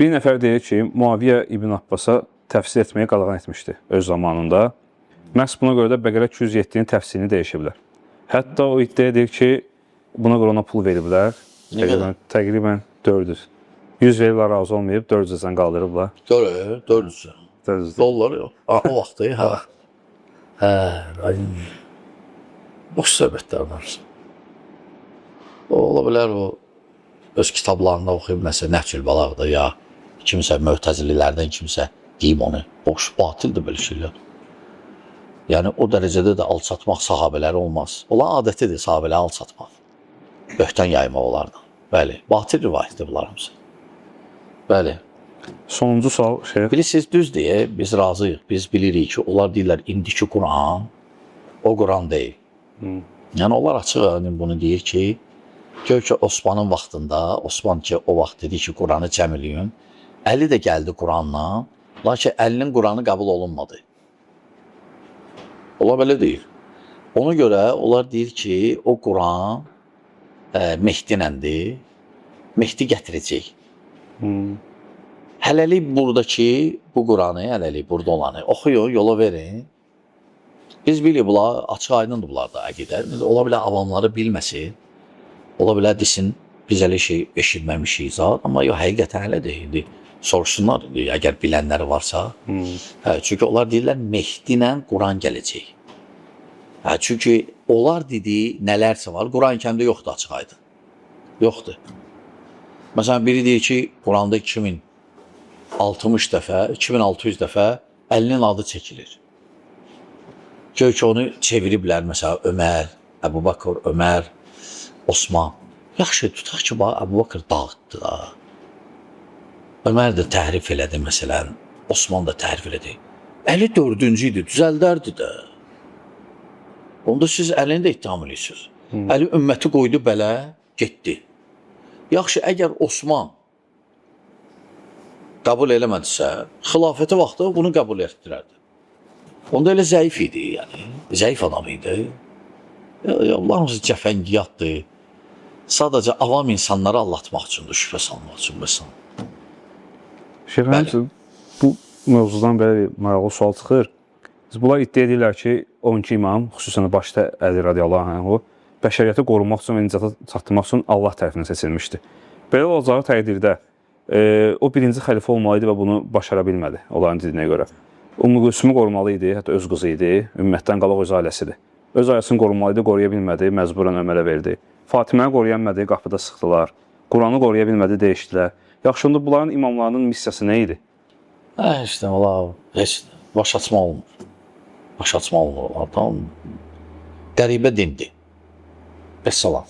Bir nəfər deyir ki, Muaviyyə İbn Abbasa təfsir etməyə qadağan etmişdi öz zamanında. Məhz buna görə də Bəqərə 207-nin təfsirini dəyişiblər. Hətta o iddia edir ki, buna görə ona pul veriblər. Təqribən 400. 100 veriblər, razı olmayıb, 400-dən qaldırıblar. 400 dollar yox. O vaxtı, hə. Boş söhbətlər var. Ola bilər o öz kitablarında oxuyub, məsələn, Nəhcül Balağda ya kimsə mötəzililərdən kimsə deyib onu. Boş, batildir belə şeylər. Yəni, o dərəcədə də alçatmaq sahabələri olmaz. Olan adətidir sahabələri alçatmaq. Böhtən yaymaq olardan. Bəli, batil rivayətdir bunlar hamısı. Bəli. Sonuncu sual şey. Bilirsiniz, düz deyə biz razıyıq. Biz bilirik ki, onlar deyirlər, indiki Quran o Quran deyil. Yəni, onlar açıq bunu deyir ki, gör ki, Osmanın vaxtında, Osman ki, o vaxt dedi ki, Quranı cəm eləyin. Əli də gəldi Quranla, lakin Əlinin Quranı qəbul olunmadı. Ola belə deyir. Ona görə onlar deyir ki, o Quran Mehdinəndir, Mehdi gətirəcək. Hələlik buradakı bu Quranı, hələlik burada olanı oxuyun, yola verin. Biz bilirik, bunlar açıq aydındır bunlar da əqidə. Ola bilər avamları bilməsin. Ola bilər desin, biz elə şey eşitməmişik zat, amma yox, həqiqətən elə deyildi. Soruşsunlar, əgər bilənləri varsa. Çünki onlar deyirlər, Mehdinə Quran gələcək. Çünki onlar dediyi nələrsə var, Quran-Kərimdə yoxdur açıq aydın. Yoxdur. Məsələn, biri deyir ki, Quranda 2060 dəfə, 2600 dəfə Əlinin adı çəkilir. Gör ki, onu çeviriblər, məsələn, Ömər, Əbu Bakır, Ömər, Osman. Yaxşı, tutaq ki, Əbu Bakır dağıtdı da. Ömər də təhrif elədi, məsələn, Osman da təhrif elədi. Əli 4-cü idi, düzəldərdi də. Onda siz Əlini də ittiham edirsiniz. Əli ümməti qoydu belə, getdi. Yaxşı, əgər Osman qəbul eləmədisə, xilafəti vaxtı bunu qəbul etdirərdi. Onda elə zəif idi, yəni. Zəif adam idi. Allah'ımız cəfəngiyyatdır. Sadəcə avam insanları allatmaq üçündür, şübhə salmaq üçün məsələn. Şeyh, bu mövzudan belə bir maraqlı sual çıxır. Bunlar iddia edirlər ki, 12 imam, xüsusən başda Əli radiyallahu anh, bəşəriyyəti qorumaq üçün və nicata çatdırmaq üçün Allah tərəfindən seçilmişdi. Belə olacağı təqdirdə o birinci xəlifə olmalıydı və bunu başara bilmədi, onların dediyinə görə. Ümmü Gülsümü qorumalı idi, hətta öz qızı idi, ümmətdən qalaq öz ailəsidir. Öz ailəsini qorumalıydı, qoruya bilmədi, məcburən Ömərə verdi. Fatiməni qoruya bilmədi, qapıda sıxdılar. Quranı qoruya bilmədi, dəyişdilər. Yaxşı, onda bunların imamlarının missiyası nə idi? İşte, heç baş açma olmur. Baş açma olmur. Qəribə dindir. Bəs salam.